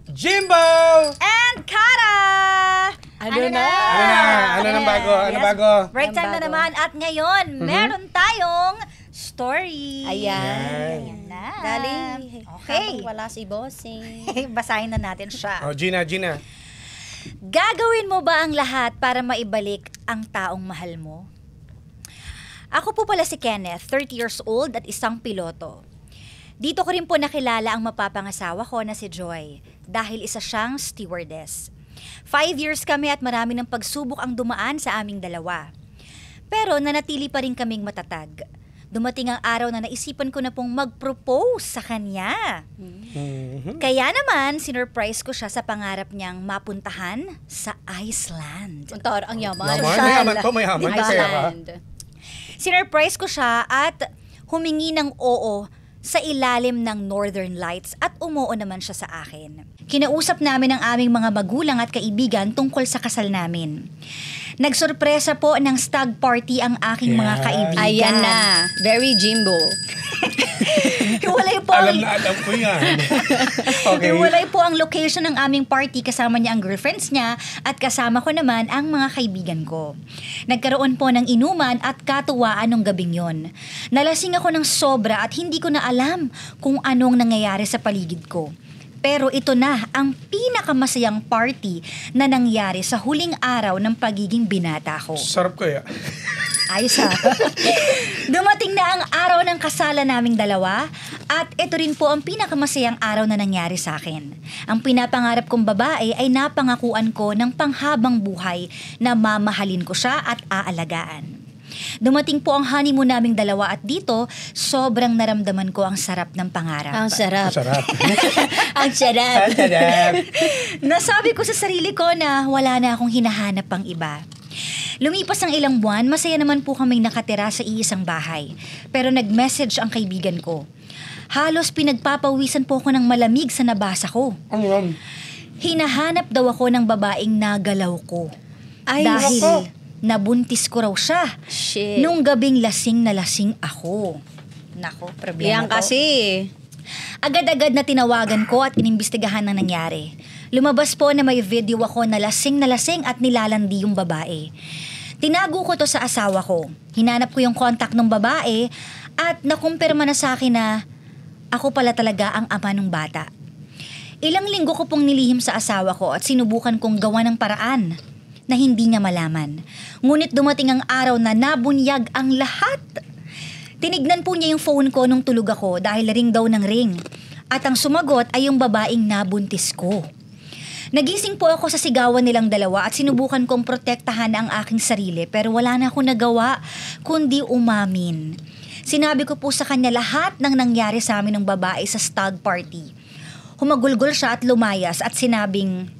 Jimbo! And Kara! Ano na? Ano nang bago? Ano bago? Break time na naman at ngayon, meron tayong story. Ayan. Na. Dali. Okay. Habang wala si Bossing. Basahin na natin siya. Oh, Gina. Gagawin mo ba ang lahat para maibalik ang taong mahal mo? Ako po pala si Kenneth, 30 years old at isang piloto. Dito ko rin po nakilala ang mapapangasawa ko na si Joy dahil isa siyang stewardess. 5 years kami at marami ng pagsubok ang dumaan sa aming dalawa. Pero nanatili pa rin kaming matatag. Dumating ang araw na naisipan ko na pong mag-propose sa kanya. Kaya naman, sinurprise ko siya sa pangarap niyang mapuntahan sa Iceland. Ang yaman. Mayaman. Iceland. Sinurprise ko siya at humingi ng oo sa ilalim ng Northern Lights at umuo naman siya sa akin. Kinausap namin ang aming mga magulang at kaibigan tungkol sa kasal namin. Nagsorpresa po ng stag party ang aking mga kaibigan. Ayan na. Very Jimbo. Hiwalay po Alam ko yan. Okay. Hiwalay po ang location ng aming party, kasama niya ang girlfriends niya at kasama ko naman ang mga kaibigan ko. Nagkaroon po ng inuman at katuwaan nung gabing yon. Nalasing ako ng sobra at hindi ko na alam kung anong nangyayari sa paligid ko. Pero ito na ang pinakamasayang party na nangyari sa huling araw ng pagiging binata ko. Sarap kaya. Ayos ha. Dumating na ang araw ng kasalan naming dalawa at ito rin po ang pinakamasayang araw na nangyari sa akin. Ang pinapangarap kong babae ay napangakuan ko ng panghabang buhay na mamahalin ko siya at aalagaan. Dumating po ang honeymoon naming dalawa at dito, sobrang naramdaman ko ang sarap ng pangarap. Ang sarap. Ang sarap. Nasabi ko sa sarili ko na wala na akong hinahanap pang iba. Lumipas ang ilang buwan, masaya naman po kaming nakatira sa iisang bahay. Pero nag-message ang kaibigan ko. Halos pinagpapawisan po ako ng malamig sa nabasa ko. Hinahanap daw ako ng babaeng nagalaw ko. Dahil nabuntis ko raw siya. Shit. Nung gabing lasing na lasing ako. Nako, problema Yan kasi. Agad-agad na tinawagan ko at inimbestigahan ang nangyari. Lumabas po na may video ako na lasing at nilalandi yung babae. Tinago ko to sa asawa ko. Hinanap ko yung contact ng babae at nakumpirma na sa akin na ako pala talaga ang ama ng bata. Ilang linggo ko pong nilihim sa asawa ko at sinubukan kong gawa ng paraan na hindi niya malaman. Ngunit dumating ang araw na nabunyag ang lahat. Tinignan po niya yung phone ko nung tulog ako dahil ring daw ng ring. At ang sumagot ay yung babaeng nabuntis ko. Nagising po ako sa sigawan nilang dalawa at sinubukan kong protektahan ang aking sarili pero wala na akong nagawa kundi umamin. Sinabi ko po sa kanya lahat ng nangyari sa amin ng babae sa stag party. Humagulgol siya at lumayas at sinabing,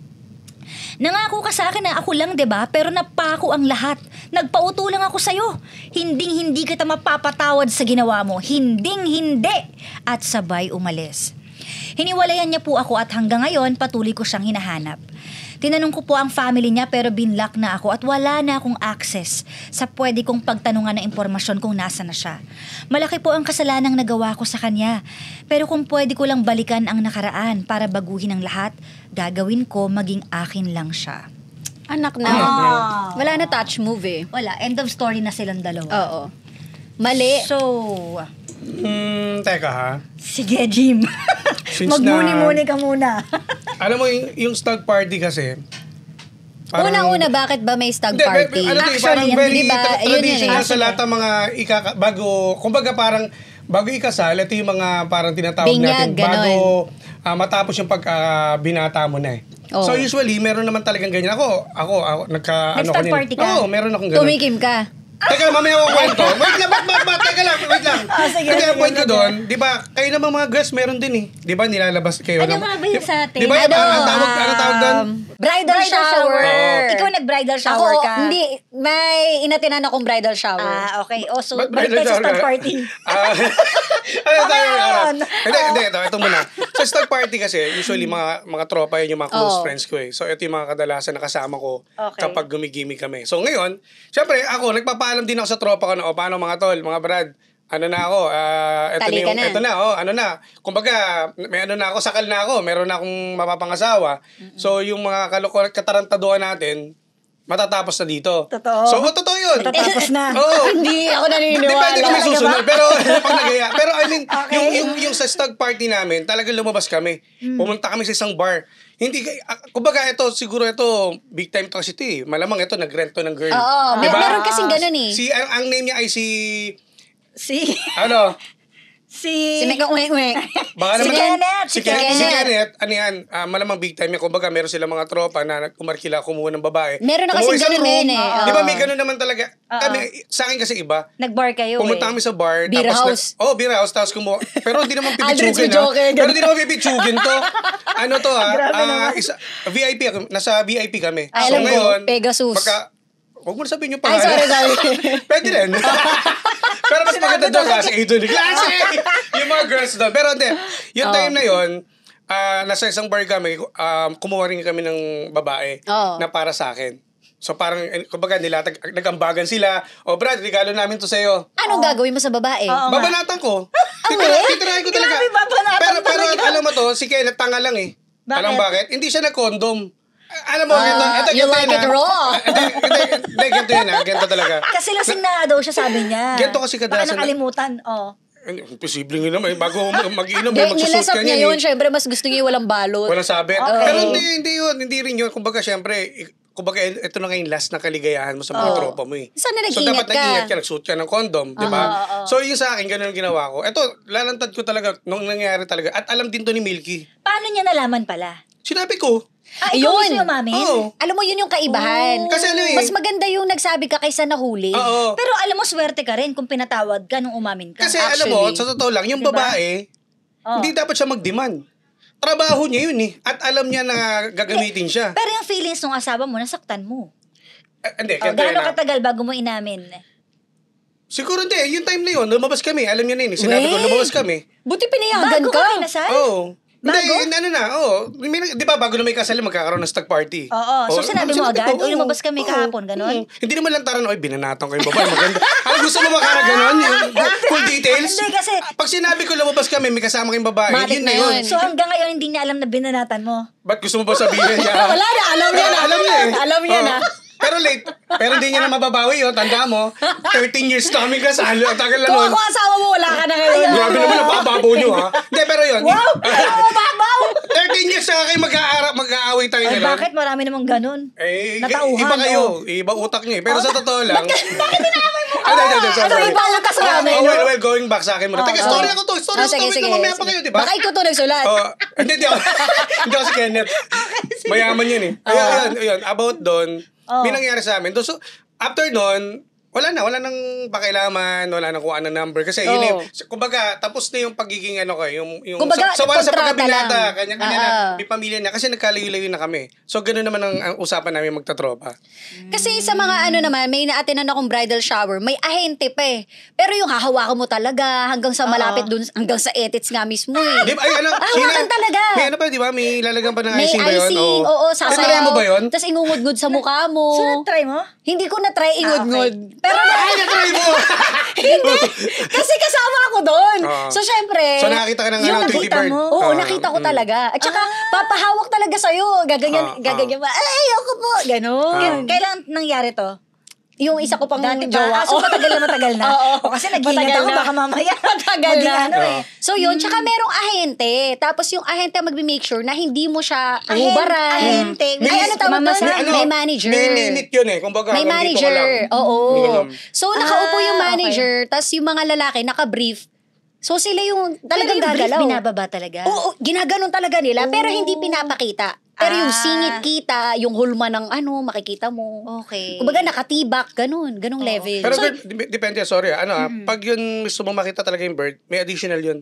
"Nangako ka sa akin na ako lang, 'di ba? Pero napako ang lahat. Nagpauto lang ako sa'yo. Hinding-hindi kita mapapatawad sa ginawa mo. Hinding-hindi." At sabay umalis. Hiniwalayan niya po ako at hanggang ngayon patuloy ko siyang hinahanap. Tinanong ko po ang family niya pero binlock na ako at wala na akong access sa pwede kong pagtanungan ng impormasyon kung nasa na siya. Malaki po ang kasalanang nagawa ko sa kanya. Pero kung pwede ko lang balikan ang nakaraan para baguhin ang lahat, gagawin ko maging akin lang siya. Anak na. Wala na touch move eh. Wala, end of story na silang dalawa. Oo. Mali. So, Teka ha. sige Jim. Magmuni-muni ka muna. Alam mo, yung stag party kasi, Unang-una, bakit ba may stag Hindi, party? ano to, Actually, parang very di ba? traditional Yun sa lahat ng mga bago ikasal, ito yung mga parang tinatawag natin Binyag, bago matapos yung binata mo na eh. Oo. So usually, meron naman talagang ganyan. Ako Nag-stag party ka? Oo, meron akong ganun. Tumikim ka. Teka, mamaya ako kwento. Wait lang, teka lang, wait lang. Sige, Kasi ang sige, point ko sige. doon, di ba, kayo naman mga girls, meron din eh. Di ba, nilalabas kayo. Ano nga ba yun sa atin? Di ba, ano tawag doon? Bridal shower. Ikaw nag-bridal shower Ako, ka? hindi. May inatinan akong bridal shower. Okay. O, so, Ba't balik tayo sa stag party. Ito muna. Sa stag party kasi, usually mga tropa yun yung mga close friends ko eh. So, ito yung mga kadalasan na kasama ko kapag gumigimik kami. So, ngayon, syempre, ako, nagpapaalam din ako sa tropa ko na, paano mga tol, mga brad, ano na ako, ito na. Kumbaga, may ano na ako, sakal na ako, meron na akong mapapangasawa. So, yung mga katarantaduhan natin, matatapos na dito. Totoo. So, totoo yun. Matatapos na. Oo. Hindi ako naniniwala. Depende kami susunod. Pero, pag nagaya. Pero, I mean, Okay. yung sa stag party namin, talagang lumabas kami. Pumunta kami sa isang bar. Hindi, kumbaga, siguro big time to kasi ito eh. Malamang ito, nag-rent to ng girl. Oo, Diba? meron kasing ganun eh. Ang name niya ay si Si Si Mekong Weng. Baka Si naman Kenneth. Si Kenneth, ano yan, malamang big time yan. Kumbaga, meron sila mga tropa na umarkila, kumuha ng babae. Meron na Kumuha kasing isang ganun room. din eh. Di ba Oo. may ganun naman talaga? Kami, sa akin kasi iba. Nag-bar kayo Pumunta kami sa bar. Beer tapos house. beer house. Tapos kumuha. Pero hindi naman Aldridge pipitsugin Joke, Pero hindi naman pipitsugin to. Ano to VIP ako. Nasa VIP kami. Ay, alam ko, Pegasus. Huwag mo na sabihin yung Ay, pangalan. sorry. Pwede rin. Pero mas maganda doon kasi idol. Klase! Yung mga girls doon. Pero hindi. Yung time na yun, nasa isang bar kami, kumuha rin kami ng babae na para sa akin. So parang, kumbaga nagambagan sila. O Brad, regalo namin to sa'yo. Anong gagawin mo sa babae? Babanatan ko. Titirahin ko talaga. Grabe, babanatan Pero talaga. alam mo to, si Kenneth tanga lang eh. Bakit? Alam bakit? Hindi siya nag-condom. Alam mo, You like it raw. Hindi, ganito yun ganito talaga. Kasi lasing na daw siya, sabi niya. Ganito kasi Baka kadalasan. nakalimutan. Posible nga naman. Bago mag-inom, Hindi, magsusot nilasap ka niya niya. yun. Syempre, mas gusto niya yung walang balot. Walang sabit. Okay. Pero hindi yun. Hindi rin yun. Kumbaga, syempre, ito na ngayon last na kaligayahan mo sa mga tropa mo eh. Sana So, nag-ingat dapat nag-ingat ka. ka. Nagsuot ka ng condom. Di ba? So, yung sa akin, ganun ang ginawa ko. Ito, lalantad ko talaga nung nangyari talaga. At alam din to ni Milky. Paano niya nalaman pala? Sinabi ko. Ikaw Ayun. gusto yung umamin? Oo. Alam mo, yun yung kaibahan. Kasi ano eh. Mas maganda yung nagsabi ka kaysa nahuli. Oo. Pero alam mo, swerte ka rin kung pinatawad ka nung umamin ka. Kasi alam mo, actually. sa totoo lang, yung Diba? babae, hindi dapat siya mag-demand. Trabaho niya yun eh. At alam niya na gagamitin siya. Pero yung feelings ng asawa mo, nasaktan mo. Hindi, ganito Gaano yan, katagal bago mo inamin? Siguro hindi. Yung time na yun, lumabas kami. Alam niya na yun. Sinabi ko, lumabas kami. Buti pinayagan Bago ka. ka kinasal? Oo. Bago? Hindi, ano na, oo. Di ba, bago na may kasal, magkakaroon ng stag party. Oo. So, sinabi mo agad? O oo. lumabas kami Oo. kahapon, ganon? Hindi naman lang taran, oy, binanatan ko yung babae, maganda. Ano, gusto mo makara ganon? Yung full details? Hindi, kasi... Pag sinabi ko lumabas kami, may kasama kayong babae, Matik yun na na yun. yun. So hanggang ngayon, hindi niya alam na binanatan mo? Ba't gusto mo ba sabihin niya? Wala na, alam niya na. Alam niya eh. Alam niya Oo. na. Pero late. Pero hindi niya na mababawi yun. Tanda mo, 13 years na kami kasal. Ang tagal na Kung nun. ako asawa mo, wala ka na ngayon. Grabe naman, napababaw niyo ha. Hindi, pero yun. Wow! Babaw! 13 years na kayo mag-aaway tayo Ay, ngayon. bakit marami namang ganun? Natauhan, iba kayo. oh. Iba utak niyo eh. Pero sa totoo lang. Bakit tinamay mo ka? Ano, iba utak sa amin, no? Well, going back sa akin muna. Teka, story ako to. Story ako to. Wait, mamaya pa kayo, di ba? Baka ikaw to nagsulat. Hindi ako. Hindi ako si Kenneth. Mayaman yun eh. Ayun. About doon, may nangyari sa amin. So, after doon, wala nang pakialaman, wala nang kuha ng number. Kasi yun yung, kumbaga, tapos na yung pagiging ano ko, yung Kumbaga, sa kontrata pagkabinata, lang. kanya-kanya na, may pamilya na. Kasi nagkalayo-layo na kami. So, ganoon naman ang usapan namin magtatropa. Kasi sa mga ano naman, may na-attendan akong bridal shower, may ahente pa eh. Pero yung hahawakan mo talaga hanggang sa malapit dun, hanggang sa edits nga mismo eh. Di ba? Ay, ano? Hawakan talaga. May ano pa, di ba? May lalagyan pa ng May icing ba yun? icing, oo, sasayaw. Tinry mo ba yun? Tapos ingungod-ngod sa mukha mo. So, na-try mo? Hindi ko na-try ingod-ngod. Pero Ay, na-try mo! hindi. Kasi kasama ako doon. So, syempre. So, nakakita ka ng Yung ano, Twiggy nakita Bird? mo? Oo, nakita ko talaga. At saka, papahawak talaga sa'yo. Gaganyan ba? Ay, ako po. Ganon. Kailan nangyari to? Yung isa ko pang Dati jowa. So, matagal na. Oo. O, kasi nag-iingat Matagal ako, na. baka mamaya. Matagal maging na. ano eh. So yun, tsaka merong ahente. Tapos yung ahente magbe-make sure na hindi mo siya ubaran. Ahente. Ay, ano tawag doon? Mamasahe. May manager. May limit yun eh. Kumbaga, May hanggang dito ka manager. lang. Oo. Hindi ko alam. So nakaupo yung okay. manager, tas yung mga lalaki naka-brief. So sila yung talagang Pero yung brief, gagalaw. binababa talaga. Oo, ginaganon talaga nila, pero hindi pinapakita. Pero yung singit kita, yung hulma ng ano, makikita mo. Okay. Kumbaga nakatibak, ganun level. Pero So, depende, sorry. Pag yun gusto mong makita talaga yung bird, may additional yun.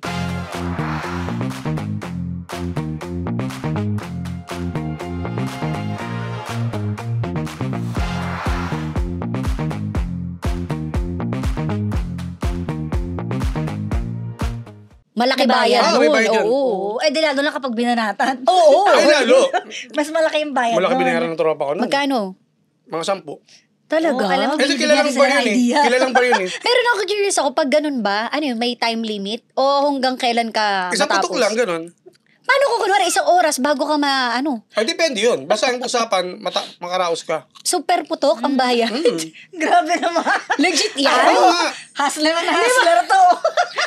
malaki May bayad bayad. May nun. bayad yun. Oo. Oo. Eh, di lalo na kapag binanatan. Oo. Ay, lalo. Mas malaki yung bayad Malaki nun. binayaran ng tropa ko nun. Magkano? Mga 10. Talaga? alam mo, Kasi binibigyan kilalang sila bar ng yun eh. idea. Kilalang bar yun eh. Pero curious ako, pag ganun ba, ano yun, may time limit? O hanggang kailan ka Isang matapos? putok lang, ganun. Paano kung kunwari isang oras bago ka Ay, depende yun. Basta ang usapan, makaraos ka. super putok ang bayan? Grabe naman. Legit yan? Oo nga. Hustler na hustler to.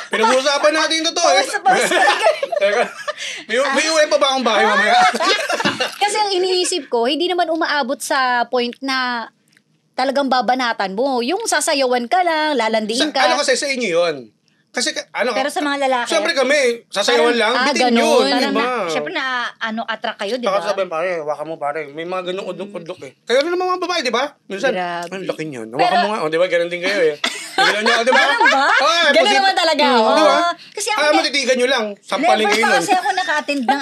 Pinag-uusapan natin ito to. Teka, may uwi pa ba akong bahay mamaya? Kasi ang iniisip ko, hindi naman umaabot sa point na talagang babanatan mo. Yung sasayawan ka lang, lalandiin ka. Ano kasi sa inyo yun? Kasi Pero sa mga lalaki, siyempre kami, sasayawan lang, bitin ganun. yun. parang Diba? syempre attract kayo, di Saka ba? sabihin, pare, hawakan mo pare. May mga ganung udok-udok eh. Kayo rin naman mga babae, di ba? Minsan, Grabe. ang laki niyan. Hawakan mo nga. O, di ba? Ganun din kayo eh. Ganun niyo, di ba? Ganun ba? Ganun naman talaga, Oo, oo. di ba? Kasi ako, matitigan nyo lang. Sampalin never kayo pa nun. kasi ako naka-attend ng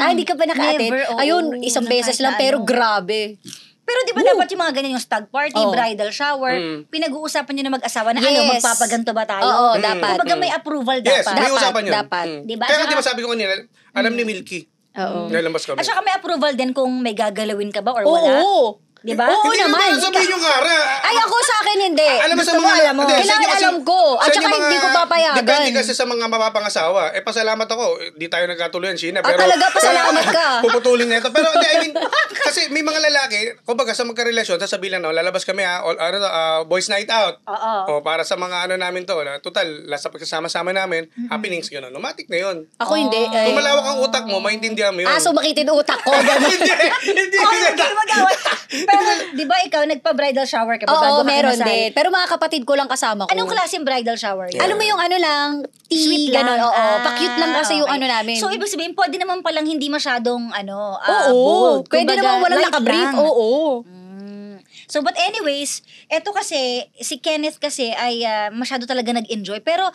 Hindi ka pa naka-attend? Never, oo. Ayun, isang Ng beses kahit lang, na pero ano. grabe. Pero di ba dapat yung mga ganyan, yung stag party, Oo. bridal shower, pinag-uusapan nyo na mag-asawa na Yes. magpapaganto ba tayo? Oo, dapat. Kumbaga may approval Yes, dapat. may Dapat, usapan yun. dapat. Diba? Kaya Saka- di ba sabi ko kanina, alam ni Milky. Oo. Nalambas kami. At saka may approval din kung may gagalawin ka ba or wala. Oo. Di ba? Oo Hindi naman. naman sabihin yung kara. Ay, ako sa akin hindi. Alam mo sa Gusto mo, mga... alam mo. Hindi, sa Kailangan inyo kasi- alam ko. At sa inyo saka hindi ko papayagan. Depende kasi sa mga mapapangasawa. Pasalamat ako. Di tayo nagkatuluyan, Sheena. Pero, talaga? Pasalamat ka. Puputulin na ito. Pero, I mean, kasi may mga lalaki, kumbaga sa magkarelasyon, sasabihin lang, lalabas kami boys night out. Oo. O, para sa mga namin to. Total, last sa pagkasama-sama namin, happenings, gano'n. Automatic na yun. Ako hindi. Kung malawak ang utak mo, maintindihan mo yun. So makitid utak ko. Ganun. Hindi. Hindi mag-away. Pero, di ba ikaw, nagpa-bridal shower ka ba? Oo, bago ka meron kinasal? din. Pero mga kapatid ko lang kasama ko. Anong klaseng bridal shower yun? Alam mo yung ano lang, tea, ganun. Oo, pa-cute lang kasi yung okay. ano namin. So, ibig sabihin, pwede naman palang hindi masyadong, Oo, bold. pwede Kumbaga, naman walang light nakabrief. lang. Oo. So, but anyways, eto kasi, si Kenneth kasi ay masyado talaga nag-enjoy. Pero,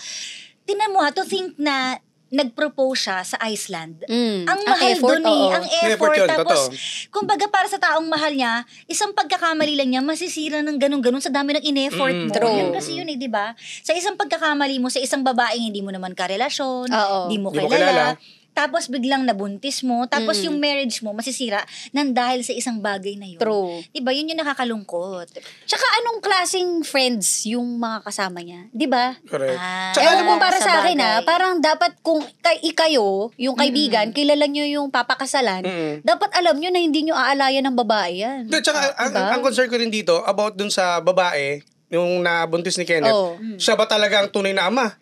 tinan mo to think na nag-propose siya sa Iceland. Ang mahal effort, dun eh. oo. Ang May effort. effort yun, Tapos, totoo. kumbaga para sa taong mahal niya, isang pagkakamali lang niya, masisira ng ganun-ganun sa dami ng in-effort mo. true. Yan kasi yun di ba? Sa isang pagkakamali mo, sa isang babaeng hindi mo naman karelasyon, Oo. hindi mo Hindi mo kilala, kilala. tapos biglang nabuntis mo, tapos yung marriage mo masisira nang dahil sa isang bagay na yun. True. Diba? Yun yung nakakalungkot. Tsaka anong klaseng friends yung mga kasama niya? Di ba? Correct. Tsaka Alam mo, para sa sa akin bagay. parang dapat kung kayo, yung kaibigan, kilala nyo yung papakasalan, dapat alam nyo na hindi nyo aalayan ng babae yan. Tsaka, Diba? ang concern ko rin dito, about dun sa babae, yung nabuntis ni Kenneth, Oo. siya ba talaga ang tunay na ama?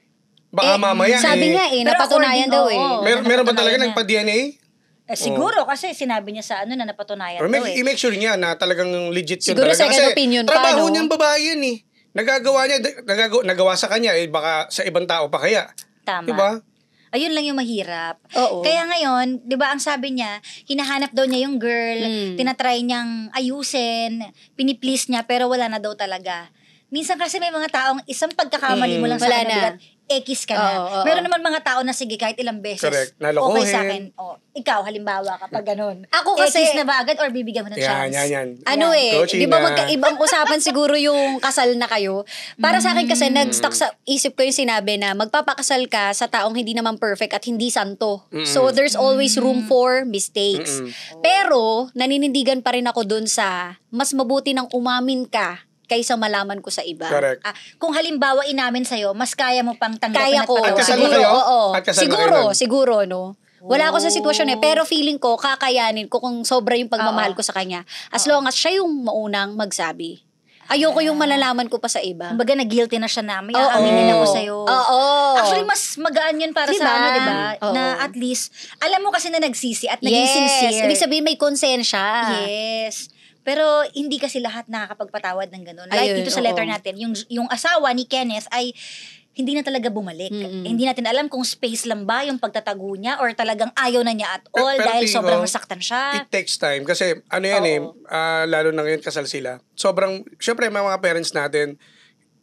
Baka mamaya Sabi nga Pero napatunayan according- daw oo. Meron ba talaga napatunayan nagpa-DNA? Siguro kasi sinabi niya sa na napatunayan Or daw eh. i-make sure niya na talagang legit yun Siguro talaga. second opinion pa, trabaho no? niyang babae yan eh. Nagagawa niya, nagawa sa kanya, baka sa ibang tao pa kaya. Tama. Diba? Ayun lang yung mahirap. Oo. Kaya ngayon, 'di ba ang sabi niya, hinahanap daw niya yung girl, Mm. tinatry niyang ayusin, piniplease niya pero wala na daw talaga. Minsan kasi may mga taong isang pagkakamali mo lang sa Wala akin na. bigat, ekis ka na. Oo. Meron naman mga tao na sige kahit ilang beses. Correct. Nalokohin. Okay sa akin. Ikaw halimbawa kapag ganun. Ako kasi- ekis na ba agad or bibigyan mo ng Yan, chance? yan. Ano Coaching di ba na. magkaibang usapan siguro yung kasal na kayo? Para sa akin kasi nag-stuck sa isip ko yung sinabi na magpapakasal ka sa taong hindi naman perfect at hindi santo. So there's always room for mistakes. Pero naninindigan pa rin ako dun sa mas mabuti nang umamin ka kaysa malaman ko sa iba. Correct. Kung halimbawa inamin sa'yo, mas kaya mo pang tanggapin Kaya at ko. patawarin. At kasal na Siguro, kayo? oo. At kasal na Siguro, kayo nun? siguro, no? Wala ako sa sitwasyon pero feeling ko, kakayanin ko kung sobra yung pagmamahal ko sa kanya. As long as siya yung maunang magsabi. Ayoko yung malalaman ko pa sa iba. Kumbaga na-guilty na siya na, may Oo. aaminin ako sa'yo. Oo. Actually, mas magaan yun para Diba? sa diba? Oo. Na at least, alam mo kasi na nagsisi at naging Yes. sincere. Ibig sabihin may konsensya. Yes. Pero hindi kasi lahat nakakapagpatawad ng ganun. Like Ayun, dito sa oo. letter natin, yung asawa ni Kenneth ay hindi na talaga bumalik. Hindi natin alam kung space lang ba yung pagtatago niya or talagang ayaw na niya at all Pero dahil tingin sobrang ko, nasaktan siya. It takes time. Kasi ano yan lalo na ngayon kasal sila. Sobrang, syempre may mga parents natin,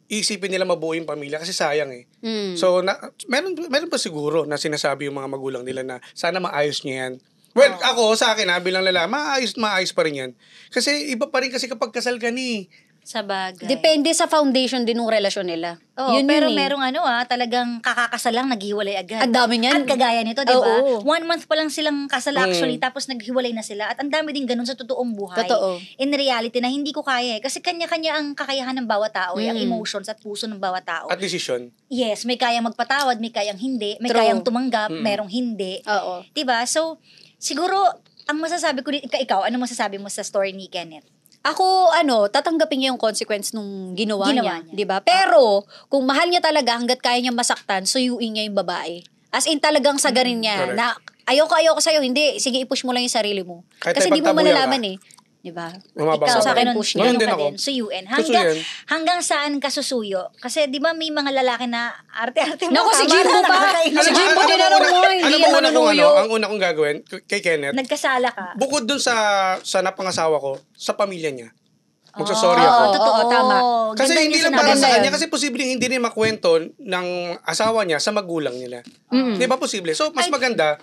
isipin nila mabuo yung pamilya kasi sayang eh. So, meron pa siguro na sinasabi yung mga magulang nila na sana maayos niya yan. Well, ako sa akin bilang lalaki, maayos pa rin yan. Kasi iba pa rin kasi kapag kasal ka ni. Sa bagay. Depende sa foundation din ng relasyon nila. Oh, pero merong talagang kakakasal lang, naghiwalay agad. Ang dami niyan. At kagaya nito, di ba? Oo. 1 month pa lang silang kasal actually, tapos naghiwalay na sila. At ang dami din ganun sa totoong buhay. Totoo. In reality na hindi ko kaya eh. Kasi kanya-kanya ang kakayahan ng bawat tao, ang emotions at puso ng bawat tao. At decision. Yes, may kayang magpatawad, may kayang hindi, may True. kayang tumanggap, merong hindi. Oo. Diba? So, siguro, ang masasabi ko, ikaw, ano masasabi mo sa story ni Kenneth? Ako, tatanggapin niya yung consequence nung ginawa niya. niya. 'Di ba? Pero, kung mahal niya talaga, hanggat kaya niya masaktan, suyuin niya yung babae. As in, talagang sagarin niya correct. na ayoko sa'yo, hindi, sige, i-push mo lang yung sarili mo. Kahit Kasi may hindi mo pagtabuyan malalaman ka. eh. 'Di ba? Umabang Ikaw, sa akin, ganun- push ganun niya. ka Ganun din din, ako. suyuin. Susuyin. Hanggang saan ka susuyo? Kasi di ba may mga lalaki na arte-arte mo. Naku, si tama Jimbo na, pa. nakakainis. Si Jimbo tinanong mo, hindi yan manunuyo. Ang una kong gagawin kay Kenneth, Nagkasala ka. bukod dun sa napangasawa ko, sa pamilya niya. Magsasorry Oo, ako. totoo. Oo, tama. Kasi Ganda hindi yung lang para sinabi sa mo. kanya, kasi posibleng hindi rin makwento ng asawa niya sa magulang nila. Di ba posible? So, mas maganda,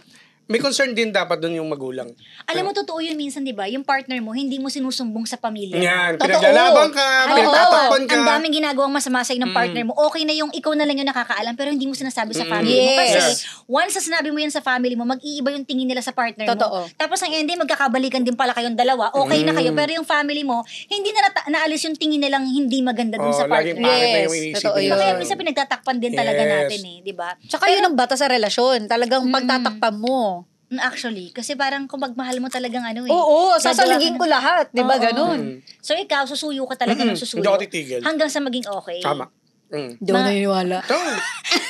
may concern din dapat doon yung magulang. Alam mo, totoo yun minsan, di ba? Yung partner mo, hindi mo sinusumbong sa pamilya. Yan, Totoo. pinaglalaban ka, Alam mo, pinagtatakpan ka. ang daming ginagawang masama sa'yo ng partner mo. Okay na yung ikaw na lang yung nakakaalam, pero hindi mo sinasabi sa family mo. Kasi Yes. once na sinabi mo yan sa family mo, mag-iiba yung tingin nila sa partner Totoo. mo. Tapos ang ending, magkakabalikan din pala kayong dalawa. Okay na kayo, pero yung family mo, hindi na naalis yung tingin nilang hindi maganda dun sa laging partner. pangit na Yes, yung inisipin totoo nila. yun. Kaya minsan pinagtatakpan din talaga Yes. natin di ba? Tsaka yun ang bata sa relasyon. Talagang pagtatakpan mo. Actually, kasi parang kung magmahal mo talagang Oo, gagawa sasaligin ka ko na- lahat. Di ba Oo. ganun? So ikaw, susuyo ka talaga ng susuyo. Hindi ako titigil. Hanggang sa maging okay. Tama. Hindi ako naniniwala. Tama.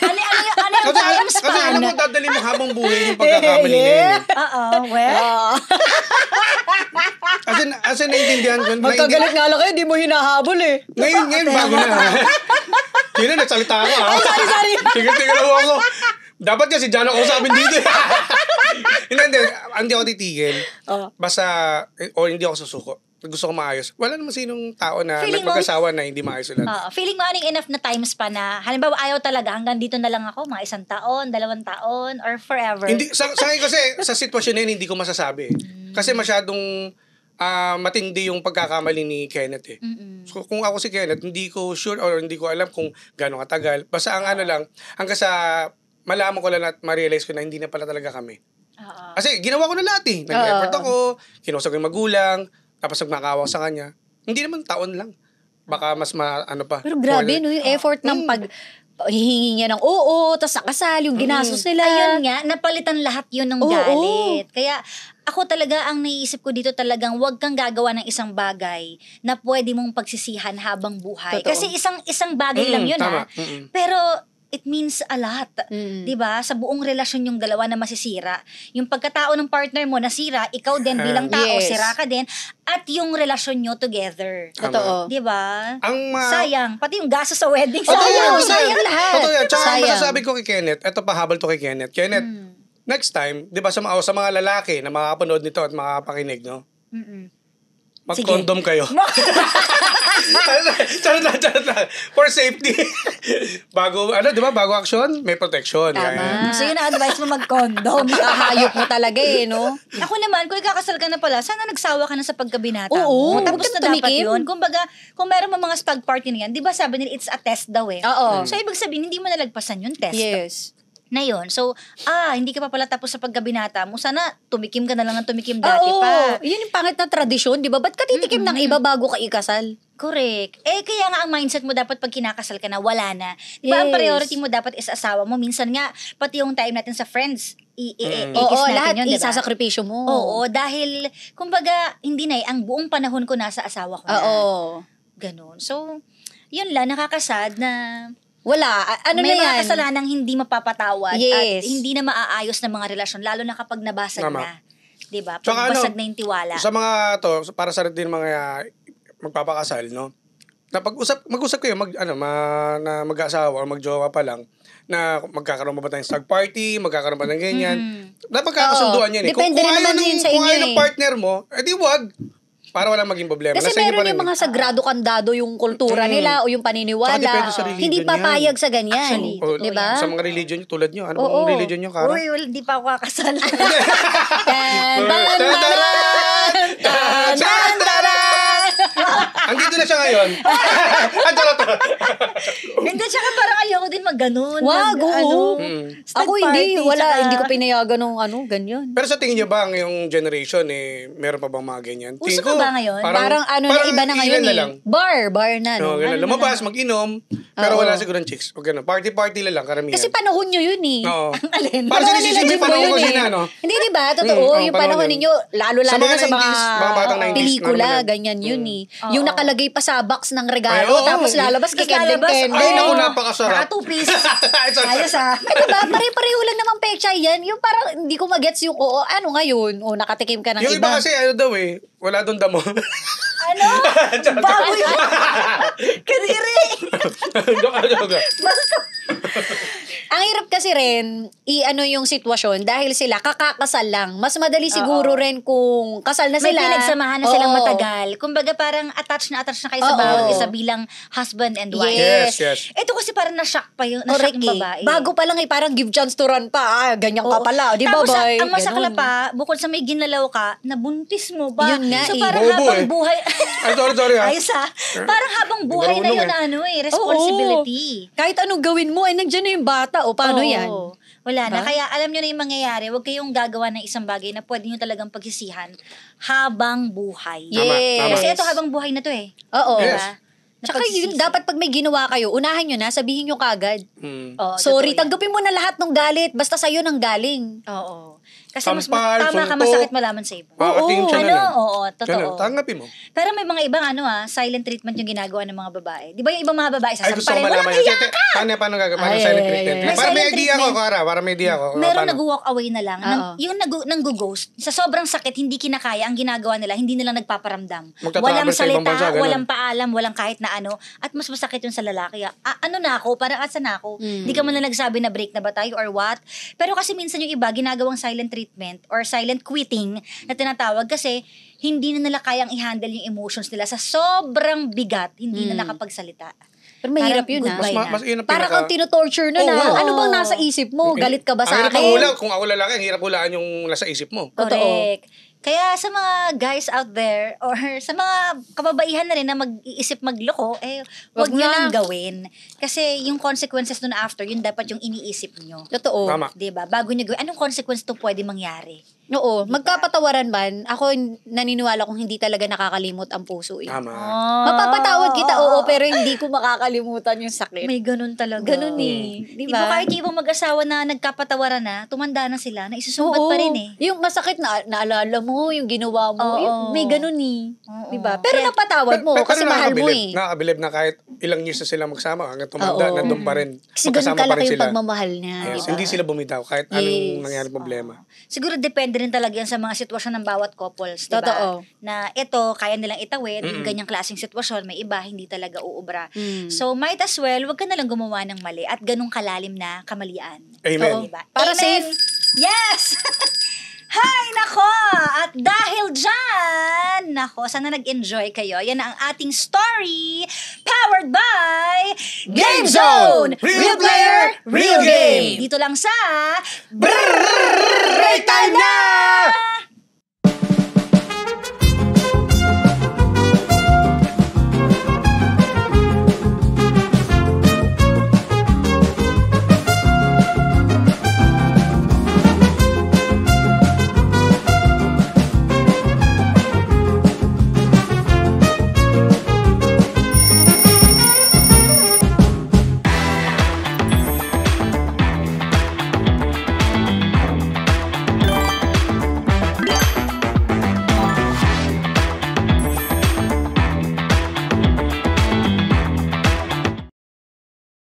Ano yung time Kasi span? alam mo, dadali mo habang buhay yung pagkakamali na yun. Oo, well. As in, naiintindihan ko. Magkagalit nga lang kayo, di mo hinahabol eh. Ngayon, bago na. Kaya na, nagsalita ako. Sorry. Tigil-tigil ako. Dapat nga si Jano ako sa amin dito. Hindi ako titigil. Basta, o hindi ako susuko. Gusto ko maayos. Wala naman sinong tao na Feeling mo- nagpag-asawa na hindi maayos sila. Feeling mo aning enough na times pa na, halimbawa ayaw talaga, hanggang dito na lang ako, mga 1 taon, 2 taon, or forever. Hindi, sa akin kasi, sa sitwasyon na yun, hindi ko masasabi. Kasi masyadong matindi yung pagkakamali ni Kenneth eh. So, kung ako si Kenneth, hindi ko sure or hindi ko alam kung gano'ng katagal. Basta ang lang, hanggang sa malaman ko lang at ma-realize ko na hindi na pala talaga kami. Kasi ginawa ko na lahat eh. Nag-effort ako, kinusap ko yung magulang, tapos nagmakawa sa kanya. Hindi naman taon lang. Baka mas ano pa. Pero grabe, no, yung effort ng hihingi niya ng tapos nakasal, yung ginastos nila. Ayun nga, napalitan lahat yun ng Oo. galit. Kaya ako talaga, ang naiisip ko dito talagang huwag kang gagawa ng isang bagay na pwede mong pagsisihan habang buhay. Totoo. Kasi isang bagay lang yun tama. Pero it means a lot. 'Di ba? Sa buong relasyon yung dalawa na masisira. Yung pagkatao ng partner mo nasira, ikaw din bilang tao Yes. sira ka din at yung relasyon nyo together. Totoo. 'Di ba? Ang Sayang, pati yung gasto sa wedding. Sayang lahat. Totoo yan. Tsaka ang Sayang. masasabi ko kay Kenneth, eto pa habol to kay Kenneth. Kenneth, next time, di ba sa mga lalaki na makapanood nito at makapakinig, no? Mag-condom kayo. Charot lang. For safety. Bago, di ba? Bago action, may protection. Tama. So yun ang advice mo mag-condom. Nakahayop mo talaga eh, no? Ako naman, kung ikakasal ka na pala, sana nagsawa ka na sa pagkabinata Oo, mo. Tapos huwag na kang dapat tumikim. yun. Kumbaga, kung meron mo mga stag party na yan, di ba sabi nila, it's a test daw eh. Oo. So, ibig sabihin, hindi mo nalagpasan yung test. Yes. Na yun. So, hindi ka pa pala tapos sa pagkabinata mo. Sana tumikim ka na lang ng tumikim dati Oo, pa. yun yung pangit na tradisyon, di ba? Ba't ka titikim ng iba bago ka ikasal? Correct. Kaya nga ang mindset mo dapat pag kinakasal ka na, wala na. Di ba, ang Yes. priority mo dapat is asawa mo. Minsan nga, pati yung time natin sa friends, ikis Oo, natin lahat yun, di ba? isasakripisyo mo. Oo, dahil, kumbaga, hindi na ang buong panahon ko nasa asawa ko na. Oo. Ganon. So, yun lang, nakakasad na Wala. Ano may na mga yan? kasalanang hindi mapapatawad at Yes. hindi na maaayos ng mga relasyon, lalo na kapag nabasag Tama. na. Diba? Pag Tsaka basag na yung tiwala. Sa mga para sa din mga magpapakasal, no? Na mag-usap kayo na mag-asawa o mag-jowa pa lang na magkakaroon ba tayong stag party, magkakaroon ba ng ganyan. Dapat kakasunduan yan eh. Depende rin naman yun sa kung inyo ayaw ng eh. partner mo, edi wag. Para walang maging problema. Kasi Nasa inyo pa meron rin yung mga sagrado kandado yung kultura nila o yung paniniwala. Tsaka depende sa religion Hindi papayag sa ganyan. Actually, Di ba? Sa mga religion nyo, tulad nyo. Ano Oo. bang religion nyo, Kara? Uy, hindi pa ako kakasal. Tan, tan, taran! Tan, tan, taran! Ang dito na siya ngayon. Hindi, tsaka parang ayoko din mag-ganon. Wag, oo. Ako hindi, Tsaka- hindi ko pinayagan ng ganyan. Pero sa tingin niyo ba, yung generation, meron pa bang mga ganyan? Uso Tingin pa ba ngayon? Parang iba na ngayon ilan na lang. Bar na. No, No? ganun. Lumabas, mag-inom, pero Oo. wala siguro ng chicks. O ganun. Party lang, karamihan. Kasi panahon nyo yun eh. Oo. Alin? Parang Panahon sinisisi mo nila yung panahon yun kasi eh. na, no? Hindi, di ba? Totoo. oo, yung panahon panahon yun. ninyo, lalo-lalo Sa mga na sa 90s, mga batang 90s, pelikula, normal yun. ganyan yun eh. Oo. Yung nakalagay pa sa box ng regalo, Ay, oo. tapos lalabas Tapos kay lalabas, Kendall. Ay, naku, Oo. napakasarap. Naka 2 pieces. Ayos ah. Eh, diba? Pare-pareho lang naman pecha yan. Yung parang hindi ko magets yung, ano ngayon? O, nakatikim ka ng Yung iba iba. kasi, daw wala doon damo. Ano? Bago yun. Kadiri. Joke. Ang hirap kasi rin, yung sitwasyon, dahil sila kakakasal lang. Mas madali siguro rin kung kasal na May sila. pinagsamahan na silang Oo. matagal. Kumbaga parang attached na kayo sa Oo. bawat isa bilang husband and wife. Yes. Ito kasi parang na-shock pa yung Correct na-shock eh. babae. Bago pa lang parang give chance to run pa. Ganyan ka Oo. pala. Di ba, Tapos boy? ang masakla Ganun. pa, bukod sa may ginalaw ka, nabuntis mo ba? Yun nga so eh. parang Bobo habang eh. buhay... Ay, sorry ah. Ayos ah. Parang habang buhay na Marunong yun eh. na responsibility. Oo. Kahit anong gawin mo, nandiyan na yung bata. O, paano Oo. yan? Wala na. Diba? Kaya alam nyo na yung mangyayari. Huwag kayong gagawa ng isang bagay na pwede nyo talagang pagsisihan habang buhay. Yes. Kasi ito habang buhay na to eh. Oo. Yes. Diba? Tsaka yun, dapat pag may ginawa kayo, unahan nyo na, sabihin nyo kagad. Oo, Sorry, totoo yan. tanggapin mo na lahat ng galit. Basta sa'yo nang galing. Oo. Kasi Sampal, tama ka, suntok. masakit malaman sa iba. Makatingin siya na Ano? lang. Oo, totoo. Ganun, tanggapin mo. Pero may mga ibang silent treatment yung ginagawa ng mga babae. Di ba yung ibang mga babae Ay, gusto ko sasampalin? malaman Walang yan. iya ka! Paano gagawin? Ay, Silent ay, treatment. ay, ay. Para may Silent idea ko, treatment. Kara. Para may idea ko. Meron Paano? nag-walk away na lang. Yung nag-ghost, sa sobrang sakit, hindi kinakaya, ang ginagawa nila, hindi nila nagpaparamdam. Magtatravel Walang sa ibang salita, bansa, ganun. walang paalam, walang kahit na ano. At mas masakit yun sa lalaki. Ano na ako? Parang asa na ako? Hindi ka man na nagsabi na break na ba tayo or what? Pero kasi minsan yung iba, ginagawang silent treatment or silent quitting na tinatawag kasi hindi na nila kayang i-handle yung emotions nila sa sobrang bigat, hindi na nakapagsalita. Pero mahirap Parang yun goodbye na. Mas yun ang Para kang tinotorture na Oo, na. oo. Ano bang nasa isip mo? Galit ka ba Ang sa hirap ang hula. akin? Kung ako lalaki, ang hirap hulaan yung nasa isip mo. Correct. Kaya sa mga guys out there or sa mga kababaihan na rin na mag-iisip magloko, wag Wag nyo na. nang gawin. Kasi yung consequences nun after, yun dapat yung iniisip nyo. Totoo. Tama. 'Di ba? Bago nyo gawin, anong consequence to pwede mangyari? Oo. Magkapatawaran man, ako naniniwala kung hindi talaga nakakalimot ang puso eh. Tama. Mapapatawad kita, oo, pero hindi ko makakalimutan yung sakit. May ganun talaga. Ganun eh. Di Di ba? ba? Kahit yung ibang mag-asawa na nagkapatawaran na, tumanda na sila, na isusumbat pa rin eh. Yung masakit na naalala mo, yung ginawa mo, Oo. yung may ganun eh. Oo. Di ba? Pero Kaya- napatawad mo kasi mahal mo eh. Nakakabilib na kahit ilang years na sila magsama, hanggang tumanda, Oo. nandun pa rin. Kasi ganun Magkasama pa kalaki rin yung sila. pagmamahal niya. Yes, di ba? hindi sila bumitaw kahit Yes. anong nangyari problema. Siguro depende rin talaga yan sa mga sitwasyon ng bawat couples, di ba? Totoo. Na ito, kaya nilang itawid, yung ganyang klaseng sitwasyon, may iba, hindi talaga uubra. So, might as well, wag ka nalang gumawa ng mali at ganung kalalim na kamalian. Amen. Oo, diba? Para Amen. safe. Yes! Hay, nako! At dahil dyan, nako, sana nag-enjoy kayo. Yan na ang ating story, powered by Game Zone! Real player, real game! Dito lang sa Break time na!